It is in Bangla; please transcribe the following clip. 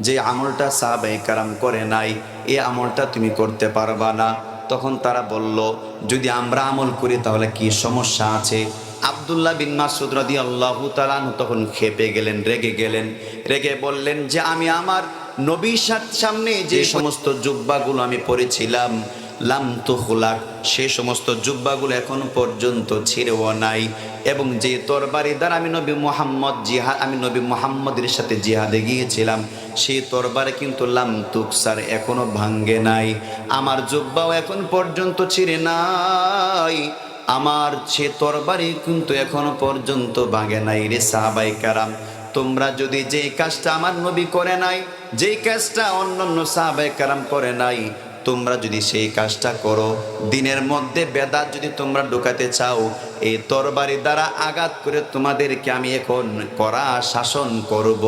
যে আমলটা সাহাবায়ে কেরাম করে নাই, এই আমলটা তুমি করতে পারবা না। তখন তারা বলল, যদি আমরা আমল করি তাহলে কি সমস্যা আছে? আব্দুল্লাহ বিন মাসউদ রাদিয়াল্লাহু তাআলা আনহু তখন ক্ষেপে গেলেন, রেগে গেলেন। রেগে বললেন যে আমি আমার নবীর সামনে যে সমস্ত জুব্বাগুলো আমি পরেছিলাম, লাম তুখলাক, সে সমস্ত জুব্বাগুলো এখন পর্যন্ত ছিঁড়েও নাই। এবং যে তরবারি দ্বারা আমি নবী মুহাম্মদের সাথে জিহাদে গিয়েছিলাম, সেই তরবারি কিন্তু লাম তুকসার, এখনো ভাঙ্গে নাই। আমার জুব্বাও এখন পর্যন্ত ছিঁড়ে নাই, আমার সে তরবারি কিন্তু এখনো পর্যন্ত ভাঙে নাই। রে সাহাবায়ে কেরাম, তোমরা যদি যেই কাজটা আমার নবী করে নাই, যেই কাজটা অন্যান্য সাহাবায়ে কেরাম করে নাই, তোমরা যদি সেই কাজটা করো, দিনের মধ্যে বেদাত যদি তোমরা ঢুকাতে চাও, এই তরবারি দ্বারা আঘাত করে তোমাদেরকে আমি এখন কড়া শাসন করব।